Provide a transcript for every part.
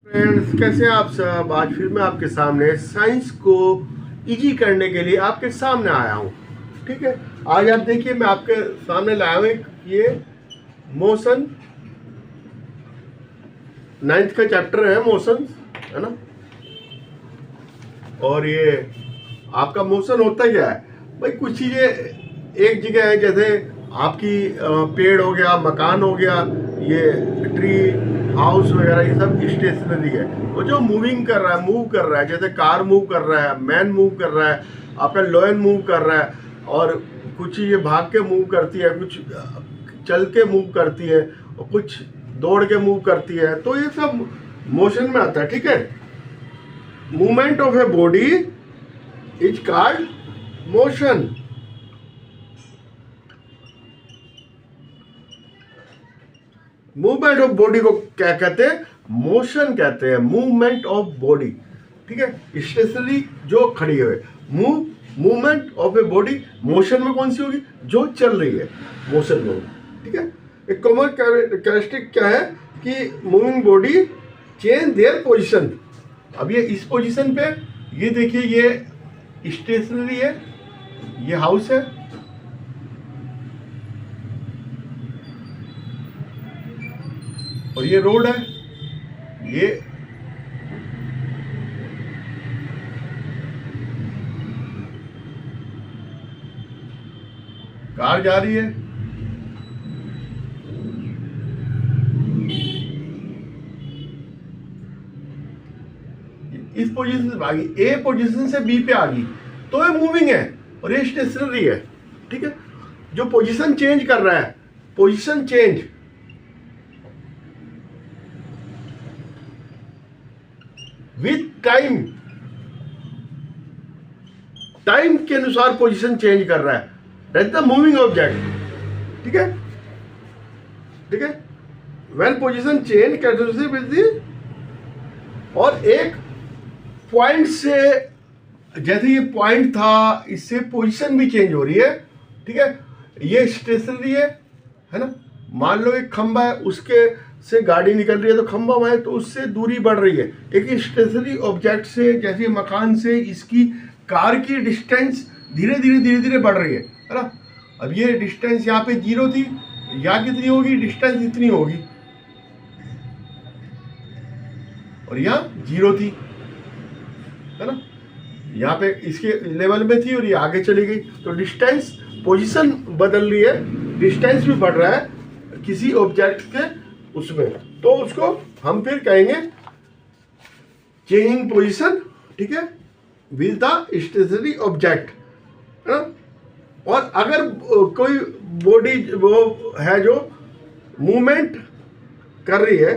Friends, कैसे हैं आप सब। आज फिर मैं आपके सामने साइंस को इजी करने के लिए आपके सामने आया हूँ। ठीक है, आज आप देखिए मैं आपके सामने लाया हूँ ये मोशन, 9th का चैप्टर है मोशन, है ना। और ये आपका मोशन होता क्या है भाई, कुछ चीज़ें एक जगह है, जैसे आपकी पेड़ हो गया, मकान हो गया, ये ट्री हाउस वगैरह, ये सब स्टेशनरी है। वो जो मूविंग कर रहा है, मूव कर रहा है, जैसे कार मूव कर रहा है, मैन मूव कर रहा है, आपका लॉयन मूव कर रहा है, और कुछ चीज़ें भाग के मूव करती है, कुछ चल के मूव करती है, और कुछ दौड़ के मूव करती है। तो ये सब मोशन में आता है। ठीक है, movement of a body is called motion. Movement of body को क्या कहते हैं? मोशन कहते हैं, मूवमेंट ऑफ बॉडी। ठीक है, स्टेशनरी जो खड़ी है, movement of a body motion में कौन सी होगी? जो चल रही है, मोशन में होगी। ठीक है, एक कॉमन कैरेक्टरिस्टिक क्या है कि moving body change their position. अब ये इस पोजीशन पे, ये देखिए, ये स्टेशनरी है, ये हाउस है, और ये रोड है, ये कार जा रही है, इस पोजीशन से भागी, ए पोजीशन से बी पे आ गई, तो ये मूविंग है और ये स्टेशनरी है। ठीक है, जो पोजीशन चेंज कर रहा है, position change with time, time के अनुसार पोजीशन चेंज कर रहा है, दैट द मूविंग ऑब्जेक्ट। ठीक है, ठीक है, when position change characteristic with the, और एक पॉइंट से, जैसे ये पॉइंट था, इससे पोजीशन भी चेंज हो रही है। ठीक है, ये स्टेशनरी है ना। मान लो एक खंबा है, उसके से गाड़ी निकल रही है, तो खंबा है तो उससे दूरी बढ़ रही है। एक स्टेशनरी ऑब्जेक्ट से, जैसे मकान से इसकी कार की डिस्टेंस धीरे धीरे बढ़ रही है ना। अब ये डिस्टेंस यहाँ पे 0 थी, यहाँ कितनी होगी? डिस्टेंस इतनी होगी, और यहाँ 0 थी, है ना। यहाँ पे इसके लेवल में थी और ये आगे चली गई, तो डिस्टेंस, पोजीशन बदल रही है, डिस्टेंस भी बढ़ रहा है किसी ऑब्जेक्ट के उसमें, तो उसको हम फिर कहेंगे चेंजिंग पोजीशन। ठीक है, विद द स्टेशनरी ऑब्जेक्ट, है ना। और अगर कोई बॉडी वो है जो मूवमेंट कर रही है,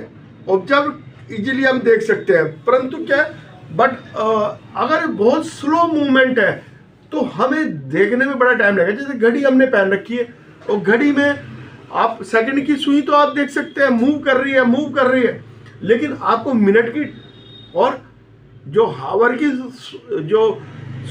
ऑब्जर्व इजीली हम देख सकते हैं, परंतु क्या है, बट अगर बहुत स्लो मूवमेंट है तो हमें देखने में बड़ा टाइम लगेगा। जैसे घड़ी हमने पहन रखी है, और घड़ी में आप सेकंड की सुई तो आप देख सकते हैं, मूव कर रही है, लेकिन आपको मिनट की और जो हावर की जो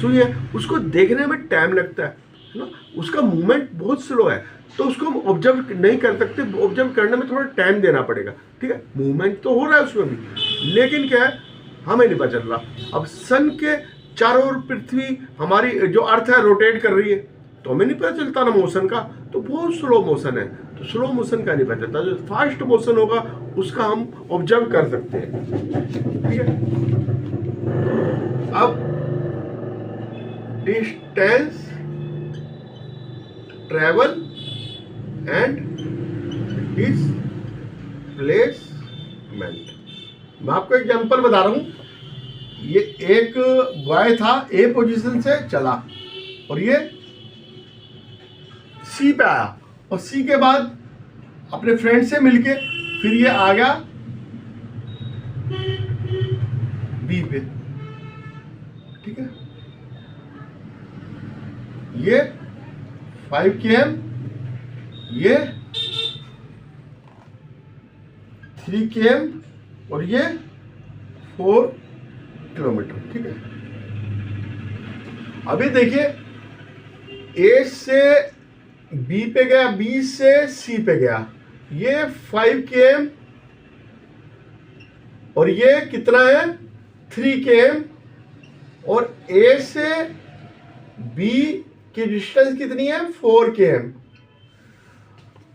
सुई है, उसको देखने में टाइम लगता है ना। उसका मूवमेंट बहुत स्लो है, तो उसको हम ऑब्जर्व नहीं कर सकते, ऑब्जर्व करने में थोड़ा टाइम देना पड़ेगा। ठीक है, मूवमेंट तो हो रहा है उसमें भी, लेकिन क्या है, हमें नहीं पता चल रहा। अब सन के चारों ओर पृथ्वी, हमारी जो अर्थ है, रोटेट कर रही है, तो हमें नहीं पता चलता ना मोशन का, तो बहुत स्लो मोशन है, तो स्लो मोशन का नहीं पता चलता। जो फास्ट मोशन होगा उसका हम ऑब्जर्व कर सकते हैं। ठीक है, अब डिस्टेंस, ट्रेवल एंड डिस्प्लेसमेंट, मैं आपको एग्जांपल बता रहा हूं। ये एक बॉय था, ए पोजीशन से चला, और ये सी पे आया, और सी के बाद अपने फ्रेंड से मिलके फिर ये आ गया बी पे। ठीक है, ये 5 km, ये 3 km, और ये 4 किलोमीटर। ठीक है, अभी देखिए, ए से बी पे गया, बी से सी पे गया, ये 5 km और ये कितना है 3 km, और A से B की डिस्टेंस कितनी है 4 km।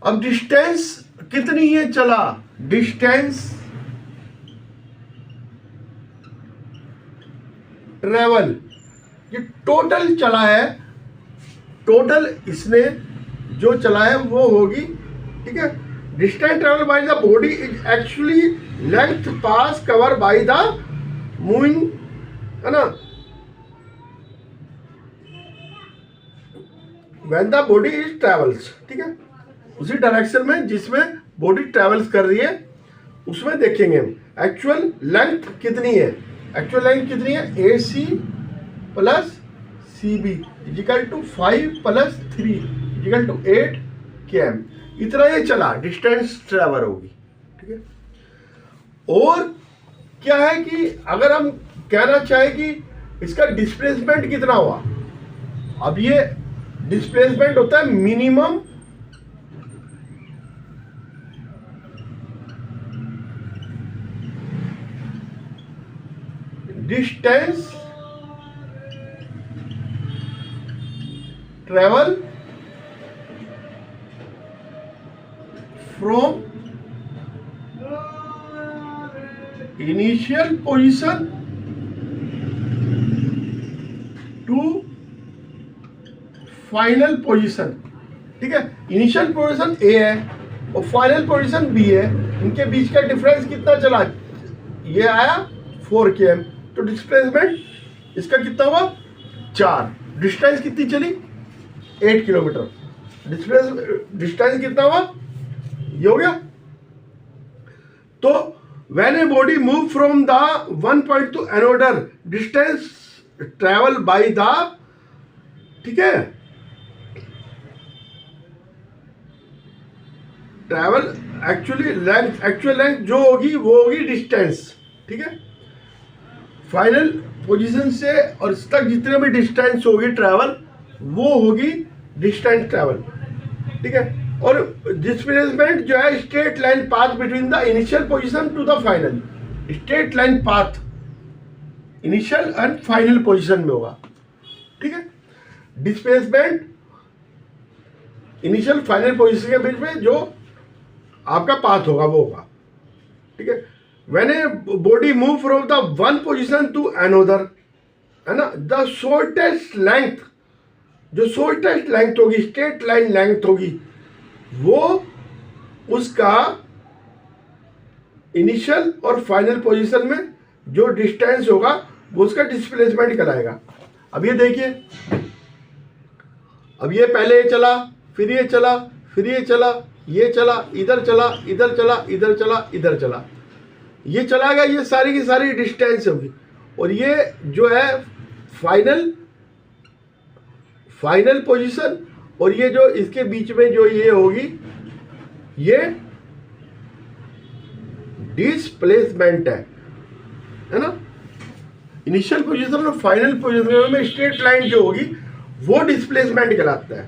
अब डिस्टेंस कितनी है चला, डिस्टेंस ट्रेवल, ये टोटल चला है, टोटल इसने जो चला है वो होगी, ठीक है। Distance travel by the body is actually length pass cover by the moving, है ना, when the body is travels, ठीक है। उसी डायरेक्शन में जिसमें बॉडी ट्रेवल्स कर रही है उसमें देखेंगे हम एक्चुअल लेंथ कितनी है। एक्चुअल लेंथ कितनी है, AC plus CB equal to 5 plus 3 equal to 8 km। इतना ये चला, डिस्टेंस ट्रेवल होगी, ठीक है। और क्या है कि अगर हम कहना चाहें कि इसका डिस्प्लेसमेंट कितना हुआ, अब ये डिस्प्लेसमेंट होता है minimum distance travel from initial position to final position, ठीक है। इनिशियल पोजीशन A है और फाइनल पोजीशन B है, इनके बीच का डिफरेंस कितना चला, ये आया 4 km, तो डिस्प्लेसमेंट इसका कितना हुआ 4, डिस्टेंस कितनी चली 8 किलोमीटर, डिस्टेंस कितना हुआ ये हो गया। तो when a body move from the one point two another, distance travel by the, ठीक है, travel actually length, actual length जो होगी वो होगी डिस्टेंस, ठीक है। फाइनल पोजीशन से और इस तक जितने भी डिस्टेंस होगी ट्रैवल वो होगी डिस्टेंस ट्रैवल, ठीक है। और डिस्प्लेसमेंट जो है straight line path between the initial position to the final, straight line path initial and final position में होगा, ठीक है। डिस्प्लेसमेंट इनिशियल फाइनल पोजीशन के बीच में जो आपका पाथ होगा वो होगा, ठीक है। When a body move from the one position to another, है ना, the shortest length, जो shortest length होगी, straight line length होगी, वो उसका इनिशियल और फाइनल पोजीशन में जो डिस्टेंस होगा वो उसका डिस्प्लेसमेंट कहलाएगा। अब ये देखिए, अब ये पहले ये चला, फिर ये चला, फिर ये चला, ये चला, इधर चला, इधर चला, इधर चला, इधर चला, ये चला गया, ये सारी की सारी डिस्टेंस होगी। और ये जो है फाइनल पोजीशन, और ये जो इसके बीच में जो ये होगी ये डिस्प्लेसमेंट है ना। इनिशियल पोजीशन और फाइनल पोजीशन में स्ट्रेट लाइन जो होगी वो डिस्प्लेसमेंट कहलाता है,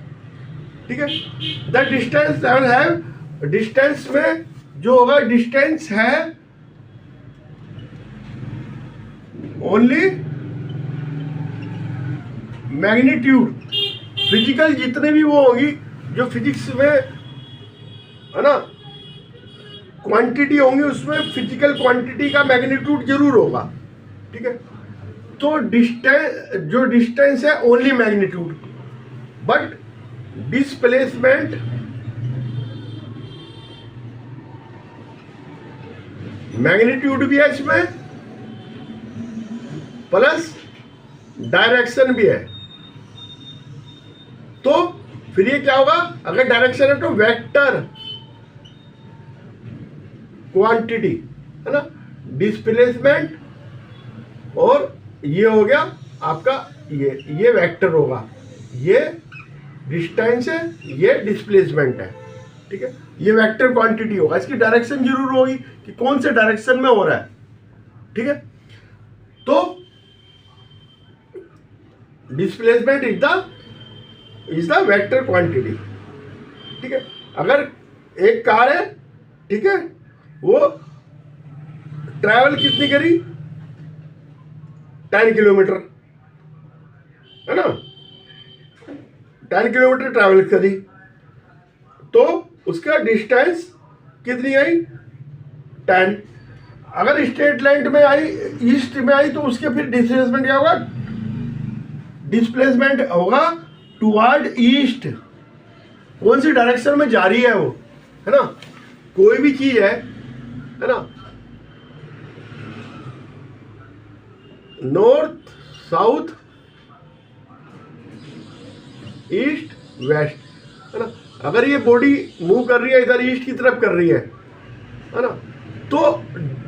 ठीक है। द डिस्टेंस है, डिस्टेंस में जो होगा डिस्टेंस है ओनली मैग्नीट्यूड, फिजिकल जितने भी वो होगी जो फिजिक्स में है ना क्वांटिटी होंगी उसमें फिजिकल क्वांटिटी का मैग्नीट्यूड जरूर होगा, ठीक है। तो डिस्टेंस, जो डिस्टेंस है only magnitude, but displacement magnitude भी है इसमें प्लस डायरेक्शन भी है। तो फिर ये क्या होगा, अगर डायरेक्शन है तो वेक्टर क्वांटिटी, है ना, डिस्प्लेसमेंट, और ये हो गया आपका ये वेक्टर होगा, ये डिस्टेंस है, ये डिस्प्लेसमेंट है, ठीक है। ये वेक्टर क्वांटिटी होगा, इसकी डायरेक्शन जरूर होगी कि कौन से डायरेक्शन में हो रहा है, ठीक है। तो displacement is the vector quantity, ठीक है। अगर एक कार है, ठीक है, वो ट्रैवल कितनी करी, 10 किलोमीटर, है ना, 10 किलोमीटर ट्रैवल करी, तो उसका डिस्टेंस कितनी आई, 10। अगर स्ट्रेट लाइन में आई, ईस्ट में आई, तो उसके फिर डिस्प्लेसमेंट क्या होगा, डिस्प्लेसमेंट होगा टुवर्ड ईस्ट। कौन सी डायरेक्शन में जा रही है वो, है ना, कोई भी चीज है ना, नॉर्थ साउथ ईस्ट वेस्ट, है ना, अगर ये बॉडी मूव कर रही है इधर ईस्ट की तरफ कर रही है ना, तो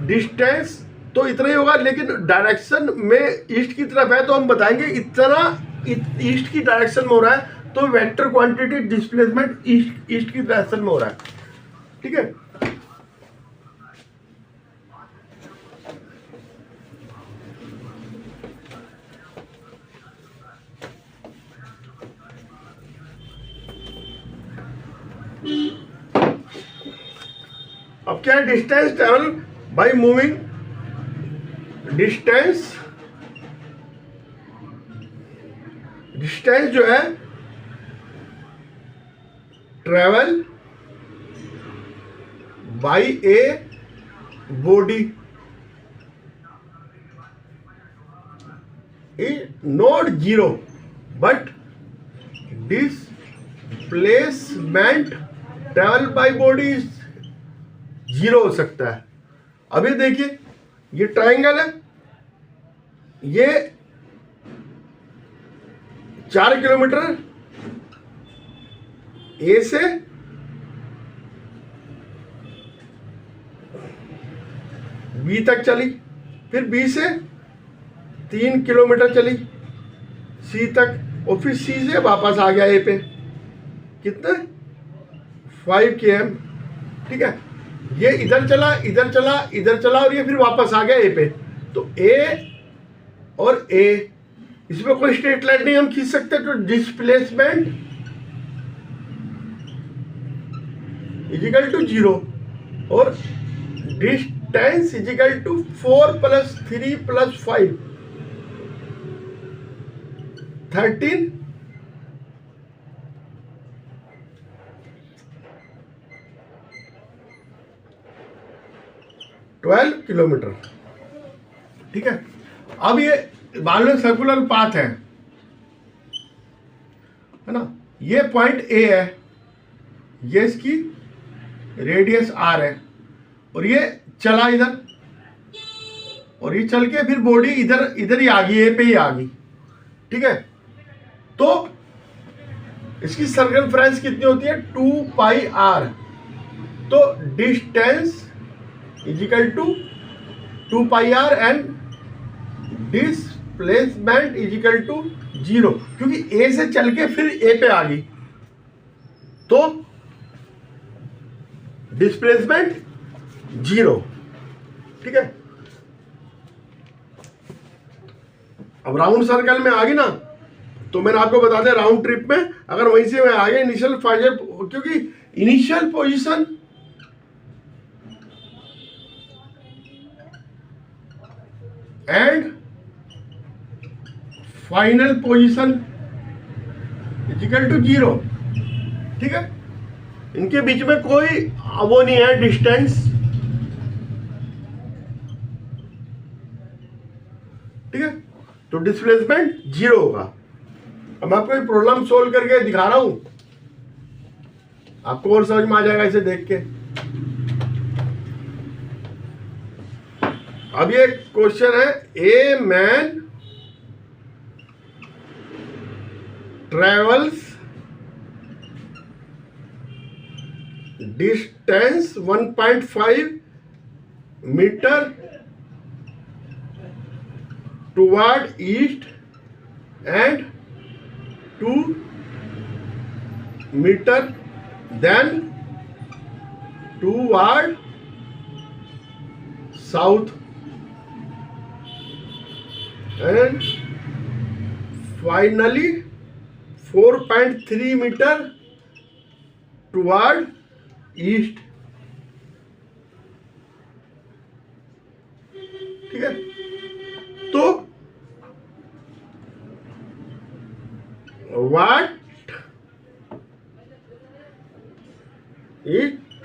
डिस्टेंस तो इतना ही होगा, लेकिन डायरेक्शन में ईस्ट की तरफ है, तो हम बताएंगे इतना ईस्ट की डायरेक्शन में हो रहा है, तो वेक्टर क्वांटिटी डिस्प्लेसमेंट ईस्ट की डायरेक्शन में हो रहा है। ठीक है, अब क्या है, distance travel by moving, distance जो है travel by a body is not zero, but displacement travel by body is zero हो सकता है। अभी देखिए ये ट्राइंगल है, ये 4 किलोमीटर ए से बी तक चली, फिर बी से 3 किलोमीटर चली सी तक, और फिर सी से वापस आ गया ए पे, कितना 5 km। ठीक है, ये इधर चला इधर चला इधर चला, और ये फिर वापस आ गया ए पे, तो ए और ए, इसमें कोई स्ट्रेट लाइन नहीं हम खींच सकते, तो डिस्प्लेसमेंट इजिकल टू 0 और डिस्टेंस इजिकल टू 4 + 3 + 5 13 12 किलोमीटर। ठीक है, अब ये मान लो सर्कुलर पाथ है ना, ये पॉइंट ए है, ये इसकी रेडियस आर है, और ये चला इधर, और ये चल के फिर बॉडी इधर ही आ गई, ए पे ही आ गई। ठीक है, तो इसकी सर्कमफ्रेंस कितनी होती है, 2πr, तो distance equal to 2πr and displacement equal to 0, क्योंकि ए से चल के फिर ए पे आ गई, तो डिस्प्लेसमेंट 0। ठीक है, अब राउंड सर्कल में आ गई ना, तो मैंने आपको बता दिया राउंड ट्रिप में अगर वहीं से मैं आ गया इनिशियल फाइनल, क्योंकि initial position and final position equal to 0। ठीक है, इनके बीच में कोई वो नहीं है डिस्टेंस। ठीक है, तो डिस्प्लेसमेंट 0 होगा। अब मैं आपको एक प्रॉब्लम सोल्व करके दिखा रहा हूं, आपको और समझ में आ जाएगा इसे देख के। अब ये क्वेश्चन है, a man travels distance 1.5 metre toward east and 2 metre then toward south and finally 4.3 meter toward east।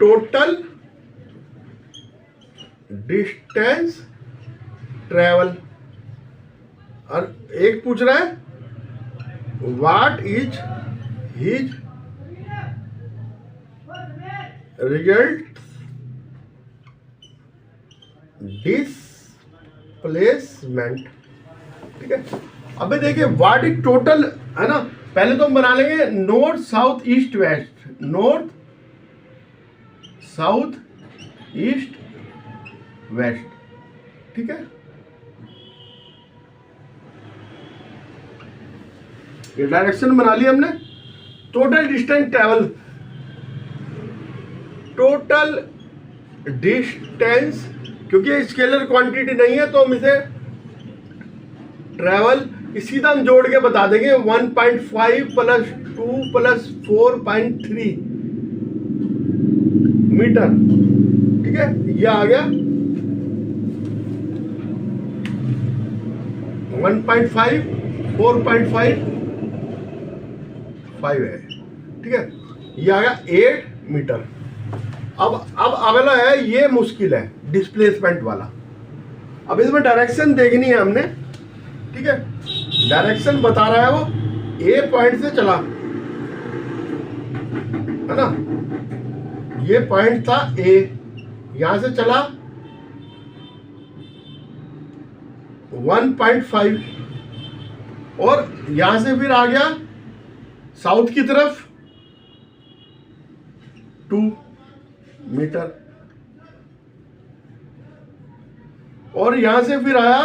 Total distance travel, और एक पूछ रहा है what is his result displacement. ठीक है, अबे देखिए व्हाट इज टोटल है ना, पहले तो हम बना लेंगे north south east west, north south east west. ठीक है, ये डायरेक्शन बना लिया हमने। Total distance travel, total distance, क्योंकि स्केलर क्वांटिटी नहीं है तो हम इसे ट्रेवल सीधा हम जोड़ के बता देंगे 1.5 प्लस 2 प्लस 4.3 मीटर। ठीक है, ये आ गया 1.5 4.5 है। ठीक है, ये आ गया 8 मीटर। अब अगला है, ये मुश्किल है डिस्प्लेसमेंट वाला। अब इसमें डायरेक्शन देखनी है हमने। ठीक है, डायरेक्शन बता रहा है वो ए पॉइंट से चला है ना, ये पॉइंट था ए, यहां से चला 1.5 और यहां से फिर आ गया साउथ की तरफ 2 मीटर और यहां से फिर आया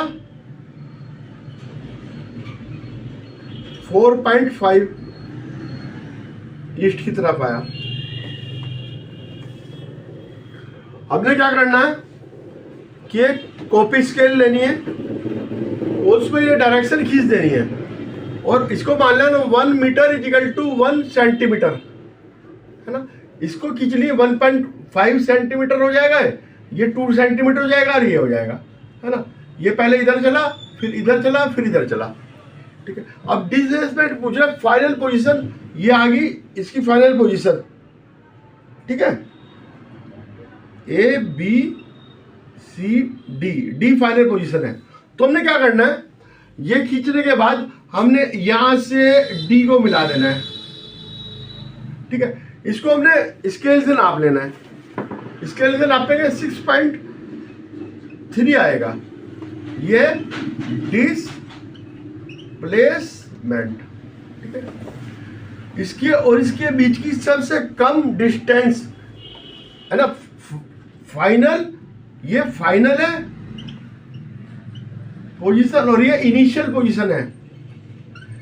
4.5 ईस्ट की तरफ आया। हमने क्या करना है कि एक कॉपी स्केल लेनी है, उसमें ये डायरेक्शन खींच देनी है और इसको मान लेना 1 metre is equal to 1 centimetre है ना। इसको खींच लिए 1.5 सेंटीमीटर हो जाएगा, ये 2 सेंटीमीटर हो जाएगा और ये हो जाएगा है ना। ये पहले इधर चला, फिर इधर चला, फिर इधर चला। ठीक है, अब डिस्प्लेसमेंट पूछ रहा है फाइनल पोजीशन, ये आ गई इसकी फाइनल पोजीशन। ठीक है, A B C D, D final position है। तो हमने क्या करना है, ये खींचने के बाद हमने यहां से डी को मिला देना है। ठीक है, इसको हमने स्केल से नाप लेना है, स्केल से नापेंगे 6.3 आएगा, ये डिस्प्लेसमेंट। ठीक है, इसके और इसके बीच की सबसे कम डिस्टेंस है ना, फाइनल, ये फाइनल है पोजीशन और ये इनिशियल पोजीशन है।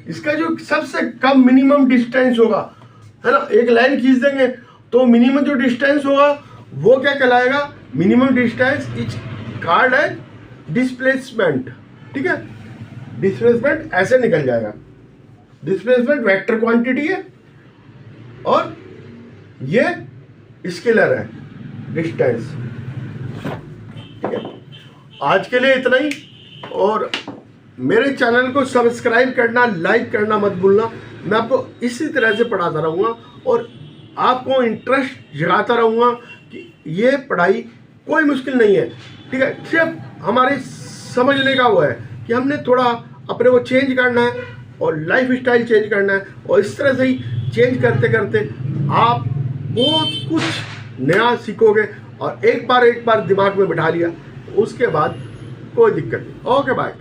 इसका जो सबसे कम मिनिमम डिस्टेंस होगा है ना, एक लाइन खींच देंगे तो मिनिमम जो डिस्टेंस होगा वो क्या कहलाएगा, minimum distance is called as displacement. ठीक है, डिस्प्लेसमेंट ऐसे निकल जाएगा। डिस्प्लेसमेंट वेक्टर क्वांटिटी है और ये स्केलर है डिस्टेंस। ठीक है, आज के लिए इतना ही, और मेरे चैनल को सब्सक्राइब करना, लाइक करना मत भूलना। मैं आपको इसी तरह से पढ़ाता रहूँगा और आपको इंटरेस्ट जगाता रहूँगा कि ये पढ़ाई कोई मुश्किल नहीं है। ठीक है, सिर्फ हमारे समझने का वो है कि हमने थोड़ा अपने को चेंज करना है और लाइफ स्टाइल चेंज करना है, और इस तरह से ही चेंज करते करते आप बहुत कुछ नया सीखोगे और एक बार दिमाग में बिठा लिया, उसके बाद कोई दिक्कत नहीं। Okay bye.